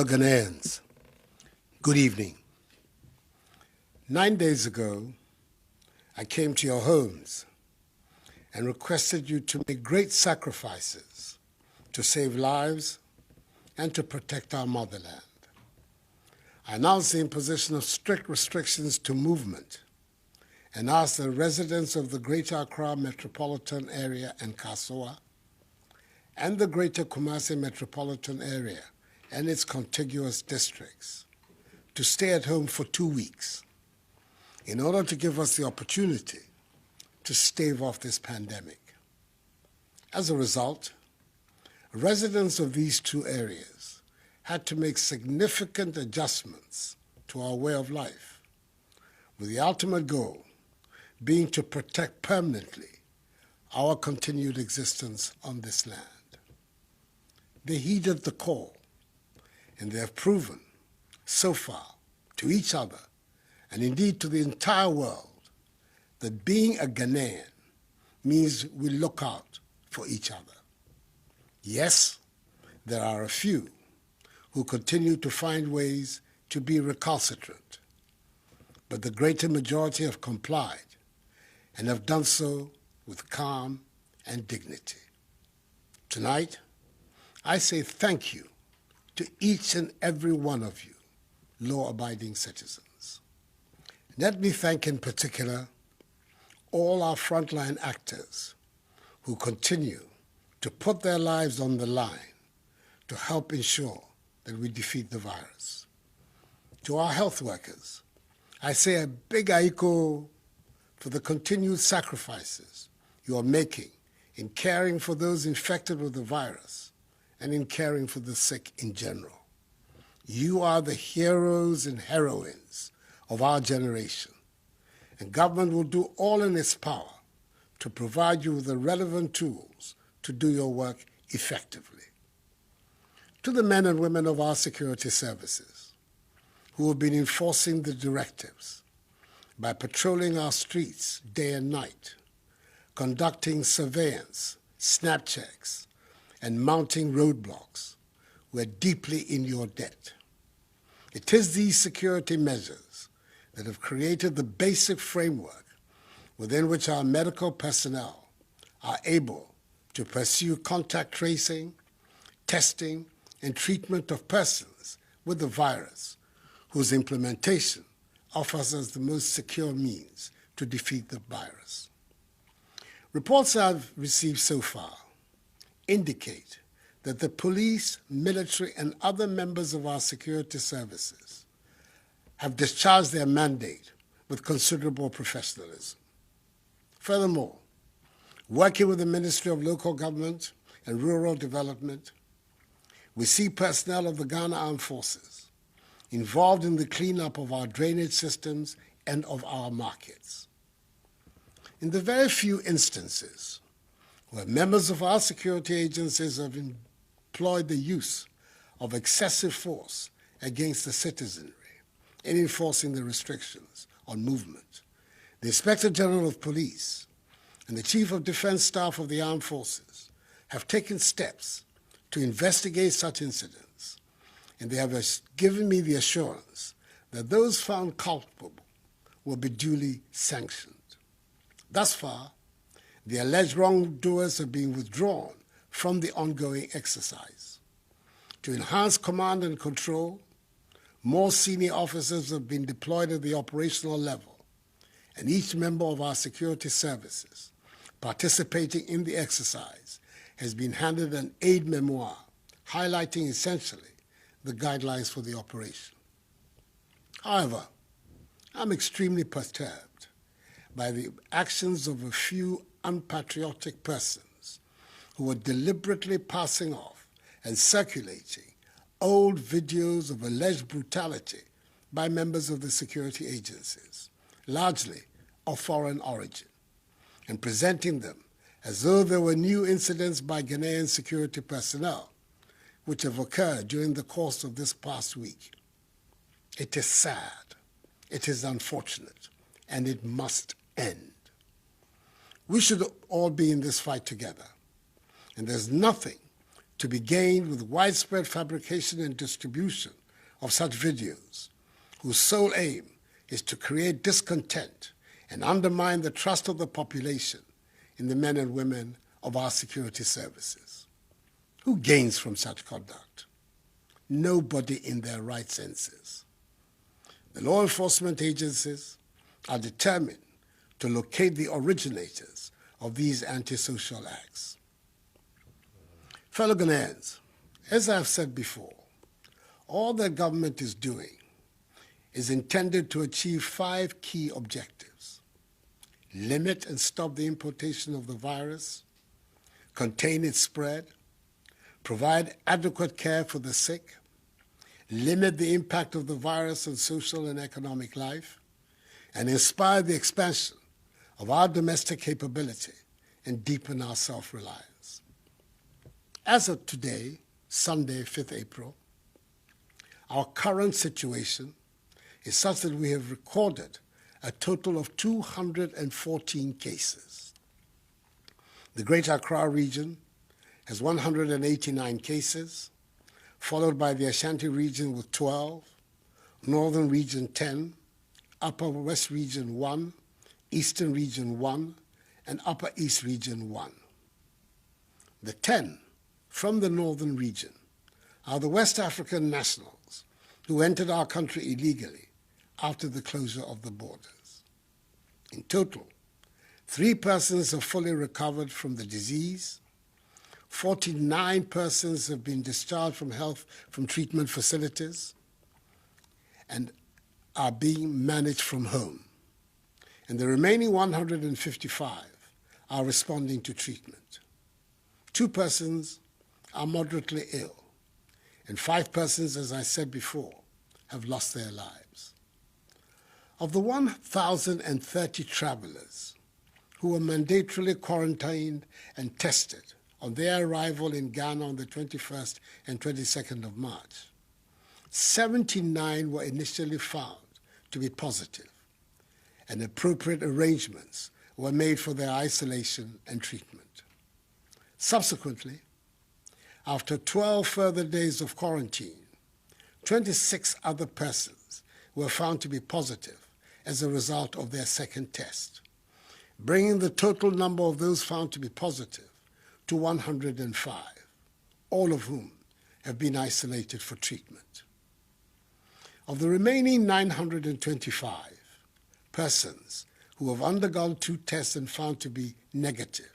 Fellow Ghanaians, good evening. 9 days ago, I came to your homes and requested you to make great sacrifices to save lives and to protect our motherland. I announced the imposition of strict restrictions to movement and asked the residents of the Greater Accra metropolitan area and Kasoa and the Greater Kumasi metropolitan area and its contiguous districts to stay at home for 2 weeks in order to give us the opportunity to stave off this pandemic. As a result, residents of these two areas had to make significant adjustments to our way of life, with the ultimate goal being to protect permanently our continued existence on this land. They heeded the call, and they have proven so far to each other, and indeed to the entire world, that being a Ghanaian means we look out for each other. Yes, there are a few who continue to find ways to be recalcitrant, but the greater majority have complied and have done so with calm and dignity. Tonight, I say thank you to each and every one of you, law-abiding citizens. Let me thank in particular all our frontline actors who continue to put their lives on the line to help ensure that we defeat the virus. To our health workers, I say a big aiko for the continued sacrifices you are making in caring for those infected with the virus and in caring for the sick in general. You are the heroes and heroines of our generation, and government will do all in its power to provide you with the relevant tools to do your work effectively. To the men and women of our security services who have been enforcing the directives by patrolling our streets day and night, conducting surveillance, snap checks, and mounting roadblocks, we're deeply in your debt. It is these security measures that have created the basic framework within which our medical personnel are able to pursue contact tracing, testing, and treatment of persons with the virus, whose implementation offers us the most secure means to defeat the virus. Reports I've received so far indicate that the police, military, and other members of our security services have discharged their mandate with considerable professionalism. Furthermore, working with the Ministry of Local Government and Rural Development, we see personnel of the Ghana Armed Forces involved in the cleanup of our drainage systems and of our markets. In the very few instances where members of our security agencies have employed the use of excessive force against the citizenry in enforcing the restrictions on movement, the Inspector General of Police and the Chief of Defense Staff of the Armed Forces have taken steps to investigate such incidents, and they have given me the assurance that those found culpable will be duly sanctioned. Thus far, the alleged wrongdoers have been withdrawn from the ongoing exercise. To enhance command and control, more senior officers have been deployed at the operational level, and each member of our security services participating in the exercise has been handed an aid memoir highlighting essentially the guidelines for the operation. However, I'm extremely perturbed by the actions of a few unpatriotic persons who are deliberately passing off and circulating old videos of alleged brutality by members of the security agencies, largely of foreign origin, and presenting them as though there were new incidents by Ghanaian security personnel which have occurred during the course of this past week. It is sad, it is unfortunate, and it must end. We should all be in this fight together, and there's nothing to be gained with widespread fabrication and distribution of such videos, whose sole aim is to create discontent and undermine the trust of the population in the men and women of our security services. Who gains from such conduct? Nobody in their right senses. The law enforcement agencies are determined to locate the originators of these antisocial acts. Fellow Ghanaians, as I've said before, all that government is doing is intended to achieve 5 key objectives: limit and stop the importation of the virus, contain its spread, provide adequate care for the sick, limit the impact of the virus on social and economic life, and inspire the expansion of our domestic capability and deepen our self-reliance. As of today, Sunday, 5th April, our current situation is such that we have recorded a total of 214 cases. The Greater Accra region has 189 cases, followed by the Ashanti region with 12, Northern region 10, Upper West region 1, Eastern region 1, and Upper East region 1. The 10 from the Northern region are the West African nationals who entered our country illegally after the closure of the borders. In total, 3 persons have fully recovered from the disease, 49 persons have been discharged from treatment facilities and are being managed from home, and the remaining 155 are responding to treatment. 2 persons are moderately ill, and 5 persons, as I said before, have lost their lives. Of the 1,030 travelers who were mandatorily quarantined and tested on their arrival in Ghana on the 21st and 22nd of March, 79 were initially found to be positive, and appropriate arrangements were made for their isolation and treatment. Subsequently, after 12 further days of quarantine, 26 other persons were found to be positive as a result of their second test, bringing the total number of those found to be positive to 105, all of whom have been isolated for treatment. Of the remaining 925 persons who have undergone 2 tests and found to be negative,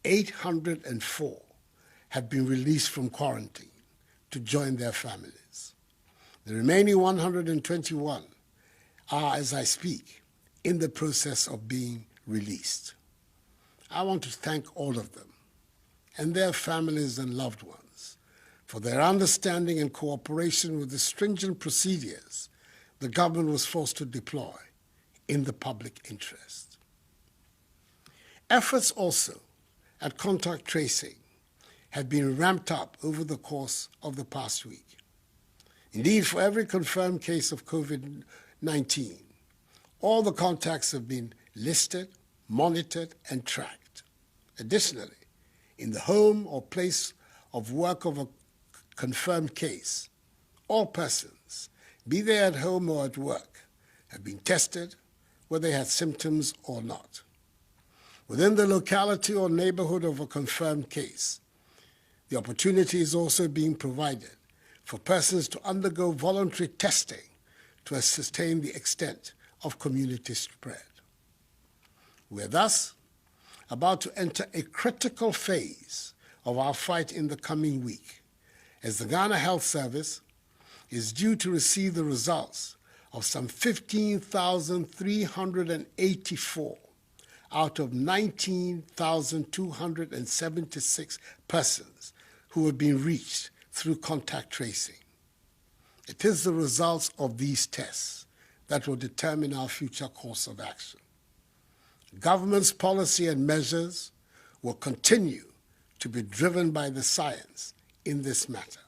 804 have been released from quarantine to join their families. The remaining 121 are, as I speak, in the process of being released. I want to thank all of them and their families and loved ones for their understanding and cooperation with the stringent procedures the government was forced to deploy in the public interest. Efforts also at contact tracing have been ramped up over the course of the past week. Indeed, for every confirmed case of COVID-19, all the contacts have been listed, monitored, and tracked. Additionally, in the home or place of work of a confirmed case, all persons, be they at home or at work, have been tested, whether they had symptoms or not. Within the locality or neighborhood of a confirmed case, the opportunity is also being provided for persons to undergo voluntary testing to ascertain the extent of community spread. We are thus about to enter a critical phase of our fight in the coming week, as the Ghana Health Service is due to receive the results of some 15,384 out of 19,276 persons who have been reached through contact tracing. It is the results of these tests that will determine our future course of action. Government's policy and measures will continue to be driven by the science in this matter.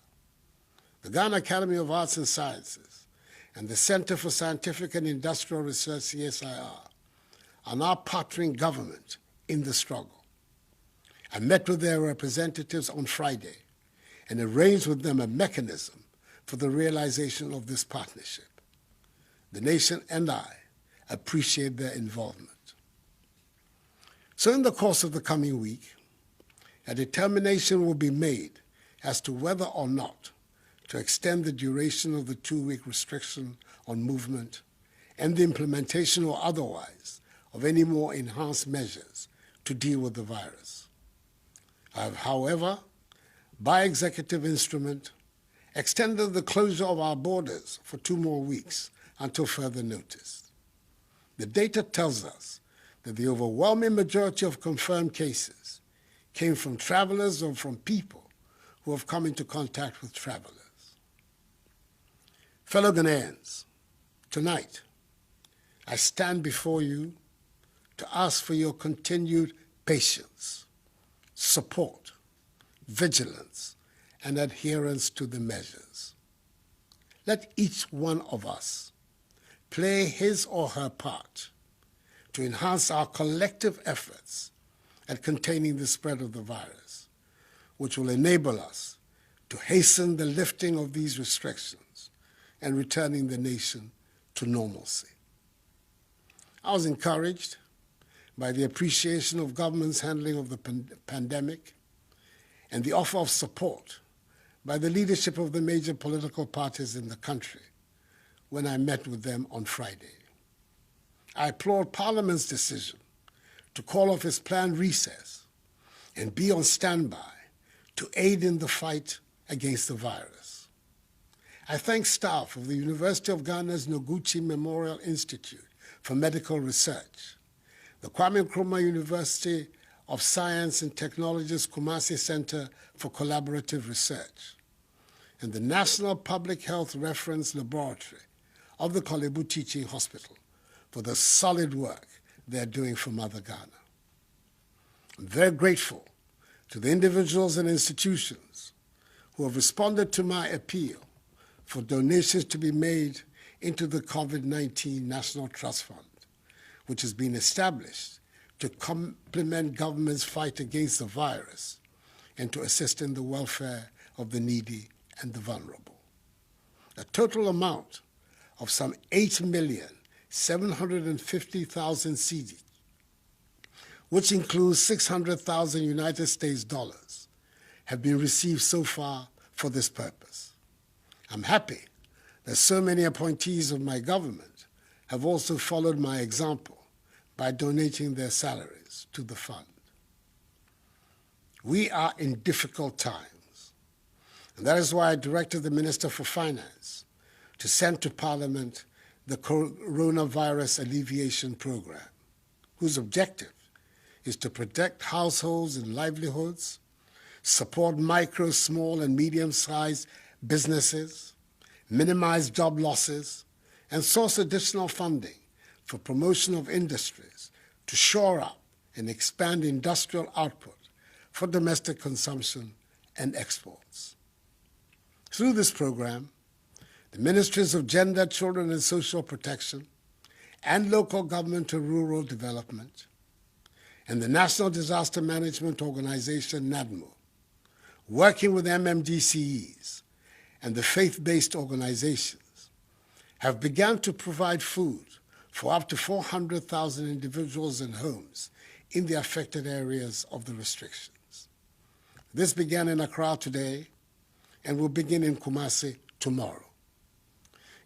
The Ghana Academy of Arts and Sciences and the Center for Scientific and Industrial Research, CSIR, are now partnering government in the struggle. I met with their representatives on Friday and arrange with them a mechanism for the realization of this partnership. The nation and I appreciate their involvement. So in the course of the coming week, a determination will be made as to whether or not to extend the duration of the 2-week restriction on movement and the implementation or otherwise of any more enhanced measures to deal with the virus. I have, however, by executive instrument, extended the closure of our borders for 2 more weeks until further notice. The data tells us that the overwhelming majority of confirmed cases came from travelers or from people who have come into contact with travelers. Fellow Ghanaians, tonight I stand before you to ask for your continued patience, support, vigilance, and adherence to the measures. Let each one of us play his or her part to enhance our collective efforts at containing the spread of the virus, which will enable us to hasten the lifting of these restrictions and returning the nation to normalcy. I was encouraged by the appreciation of government's handling of the pandemic and the offer of support by the leadership of the major political parties in the country when I met with them on Friday. I applaud Parliament's decision to call off its planned recess and be on standby to aid in the fight against the virus. I thank staff of the University of Ghana's Noguchi Memorial Institute for Medical Research, the Kwame Nkrumah University of Science and Technology's Kumasi Center for Collaborative Research, and the National Public Health Reference Laboratory of the Kolebu Teaching Hospital for the solid work they are doing for Mother Ghana. I'm very grateful to the individuals and institutions who have responded to my appeal for donations to be made into the COVID-19 National Trust Fund, which has been established to complement government's fight against the virus and to assist in the welfare of the needy and the vulnerable. A total amount of some 8,750,000 cedi, which includes 600,000 United States dollars, have been received so far for this purpose. I'm happy that so many appointees of my government have also followed my example by donating their salaries to the fund. We are in difficult times, and that is why I directed the Minister for Finance to send to Parliament the Coronavirus Alleviation Program, whose objective is to protect households and livelihoods, support micro, small, and medium-sized businesses, minimize job losses, and source additional funding for promotion of industries to shore up and expand industrial output for domestic consumption and exports. Through this program, the Ministries of Gender, Children and Social Protection, and Local Government and Rural Development, and the National Disaster Management Organization, NADMO, working with MMDCEs and the faith-based organizations, have begun to provide food for up to 400,000 individuals and homes in the affected areas of the restrictions. This began in Accra today and will begin in Kumasi tomorrow.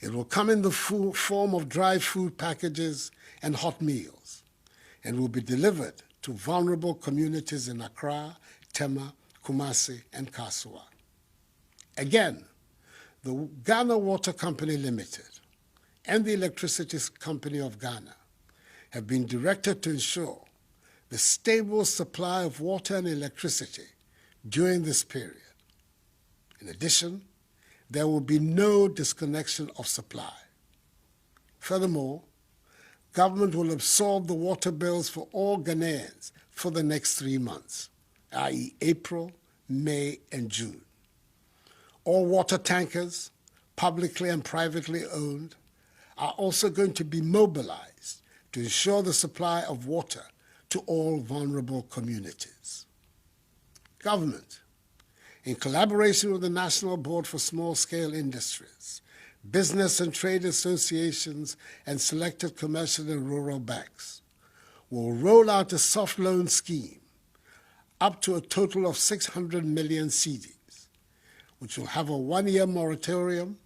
It will come in the form of dry food packages and hot meals, and will be delivered to vulnerable communities in Accra, Tema, Kumasi, and Kasua. Again, the Ghana Water Company Limited and the Electricity Company of Ghana have been directed to ensure the stable supply of water and electricity during this period. In addition, there will be no disconnection of supply. Furthermore, government will absorb the water bills for all Ghanaians for the next 3 months, i.e. April, May, and June. All water tankers, publicly and privately owned, are also going to be mobilized to ensure the supply of water to all vulnerable communities. Government in collaboration with the National Board for Small-Scale Industries, business and trade associations, and selected commercial and rural banks, will roll out a soft loan scheme up to a total of 600 million cedis, which will have a 1-year moratorium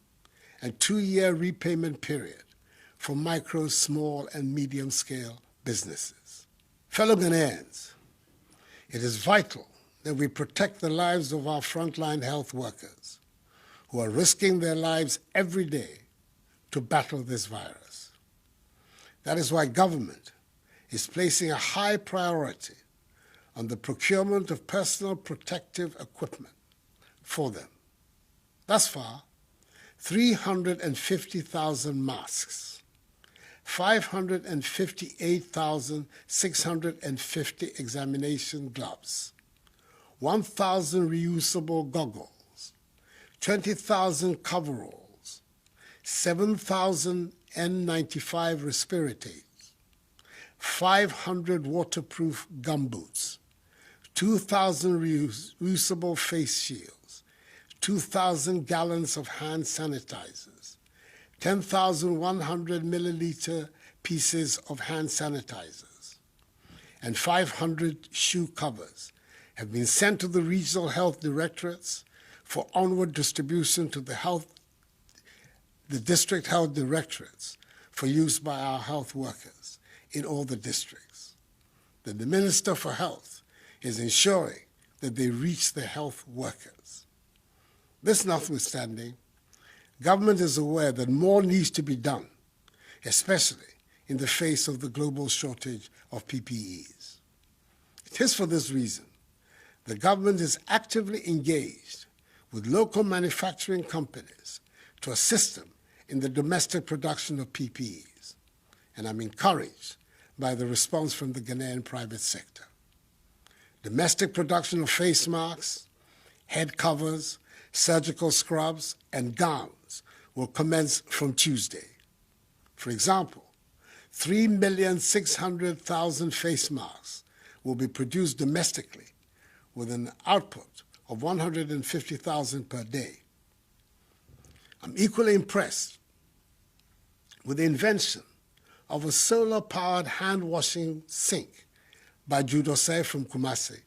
and 2-year repayment period for micro, small, and medium-scale businesses. Fellow Ghanaians, it is vital that we protect the lives of our frontline health workers who are risking their lives every day to battle this virus. That is why government is placing a high priority on the procurement of personal protective equipment for them. Thus far, 350,000 masks, 558,650 examination gloves, 1,000 reusable goggles, 20,000 coveralls, 7,000 N95 respirators, 500 waterproof gumboots, 2,000 reusable face shields, 2,000 gallons of hand sanitizers, 10,100 milliliter pieces of hand sanitizers, and 500 shoe covers have been sent to the regional health directorates for onward distribution to the district health directorates for use by our health workers in all the districts. Then the Minister for Health is ensuring that they reach the health workers. This notwithstanding, government is aware that more needs to be done, especially in the face of the global shortage of PPEs. It is for this reason the government is actively engaged with local manufacturing companies to assist them in the domestic production of PPEs, and I'm encouraged by the response from the Ghanaian private sector. Domestic production of face masks, head covers, surgical scrubs, and gowns will commence from Tuesday. For example, 3,600,000 face masks will be produced domestically with an output of 150,000 per day. I'm equally impressed with the invention of a solar-powered hand-washing sink by Judosai from Kumasi,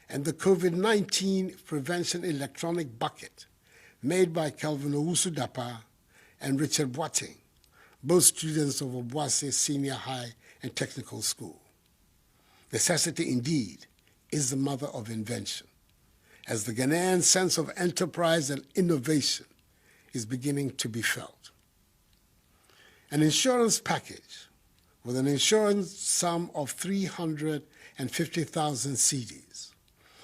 and the COVID-19 prevention electronic bucket made by Kelvin Owusu Dapa and Richard Boateng, both students of Obuasi Senior High and Technical School. Necessity, indeed, is the mother of invention, as the Ghanaian sense of enterprise and innovation is beginning to be felt. An insurance package with an insurance sum of 350,000 cedis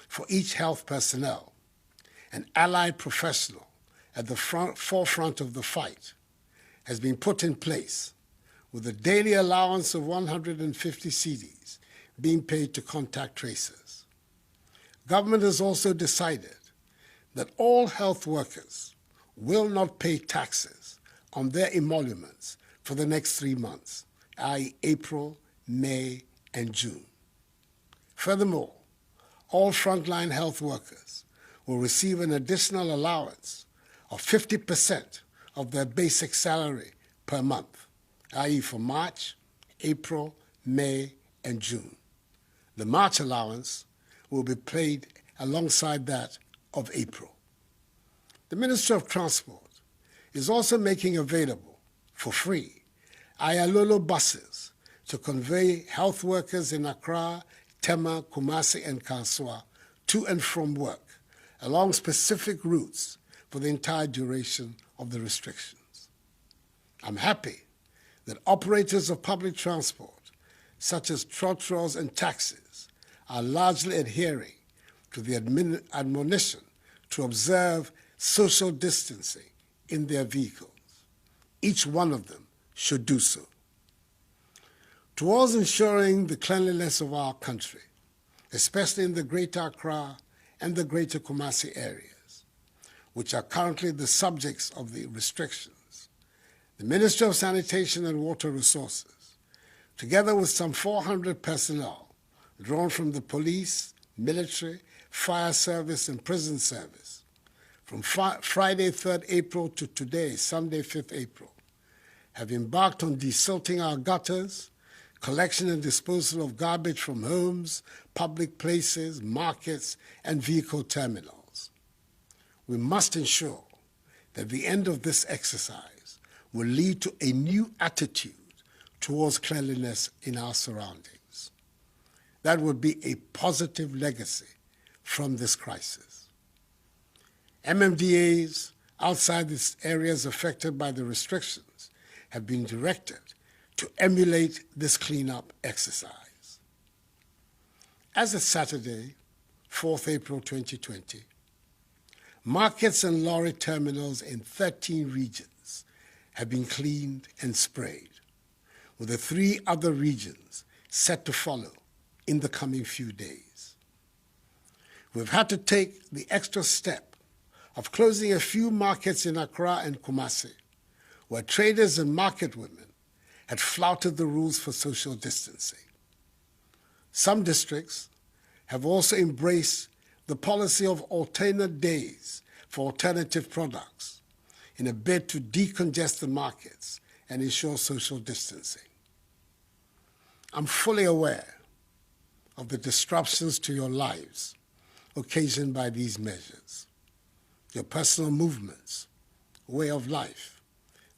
for each health personnel and allied professional at the forefront of the fight has been put in place, with a daily allowance of 150 cedis being paid to contact tracers. Government has also decided that all health workers will not pay taxes on their emoluments for the next 3 months, i.e. April, May, and June. Furthermore, all frontline health workers will receive an additional allowance of 50% of their basic salary per month, i.e. for March, April, May, and June. The March allowance will be paid alongside that of April. The Ministry of Transport is also making available, for free, Ayalolo buses to convey health workers in Accra, Tema, Kumasi, and Kanswa to and from work along specific routes for the entire duration of the restrictions. I'm happy that operators of public transport, such as trotros and taxis, are largely adhering to the admonition to observe social distancing in their vehicles. Each one of them should do so. Towards ensuring the cleanliness of our country, especially in the Greater Accra and the Greater Kumasi areas, which are currently the subjects of the restrictions, the Ministry of Sanitation and Water Resources, together with some 400 personnel drawn from the police, military, fire service, and prison service, from Friday, 3rd April to today, Sunday, 5th April, have embarked on desilting our gutters, collection and disposal of garbage from homes, public places, markets, and vehicle terminals. We must ensure that the end of this exercise will lead to a new attitude towards cleanliness in our surroundings. That would be a positive legacy from this crisis. MMDAs outside the areas affected by the restrictions have been directed to emulate this cleanup exercise. As of Saturday, 4th April 2020, markets and lorry terminals in 13 regions have been cleaned and sprayed, with the 3 other regions set to follow in the coming few days. We've had to take the extra step of closing a few markets in Accra and Kumasi, where traders and market women had flouted the rules for social distancing. Some districts have also embraced the policy of alternate days for alternative products in a bid to decongest the markets and ensure social distancing. I'm fully aware of the disruptions to your lives occasioned by these measures. Your personal movements, way of life,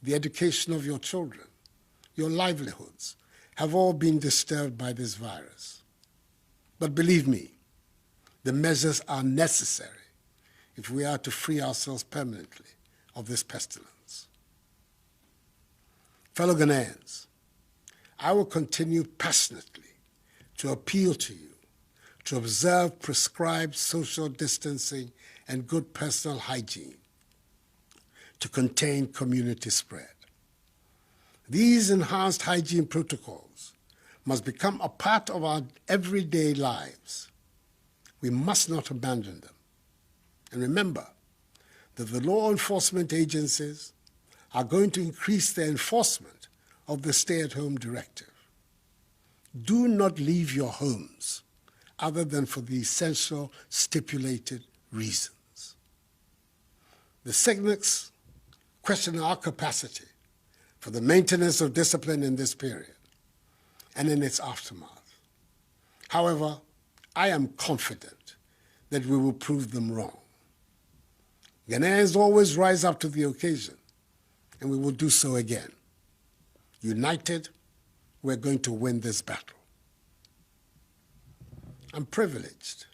the education of your children, your livelihoods have all been disturbed by this virus. But believe me, the measures are necessary if we are to free ourselves permanently of this pestilence. Fellow Ghanaians, I will continue passionately to appeal to you to observe prescribed social distancing and good personal hygiene to contain community spread. These enhanced hygiene protocols must become a part of our everyday lives. We must not abandon them. And remember that the law enforcement agencies are going to increase their enforcement of the stay-at-home directive. Do not leave your homes other than for the essential stipulated reasons. The cynics question our capacity for the maintenance of discipline in this period and in its aftermath. However, I am confident that we will prove them wrong. Ghanaians always rise up to the occasion, and we will do so again. United, we're going to win this battle. I'm privileged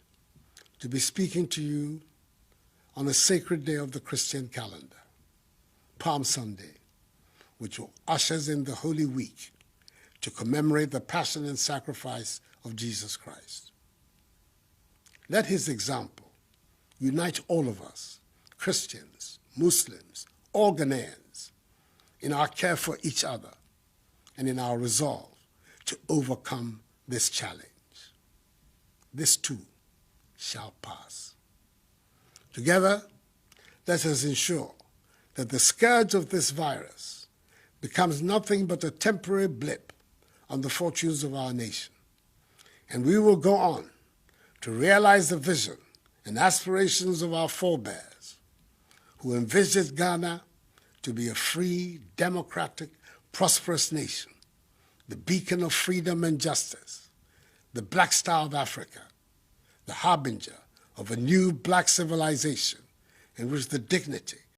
to be speaking to you on a sacred day of the Christian calendar, Palm Sunday, which ushers in the Holy Week to commemorate the passion and sacrifice of Jesus Christ. Let his example unite all of us, Christians, Muslims, all Ghanaians, in our care for each other and in our resolve to overcome this challenge. This too shall pass. Together, let us ensure that the scourge of this virus becomes nothing but a temporary blip on the fortunes of our nation. And we will go on to realize the vision and aspirations of our forebears who envisioned Ghana to be a free, democratic, prosperous nation, the beacon of freedom and justice, the Black Star of Africa, the harbinger of a new black civilization in which the dignity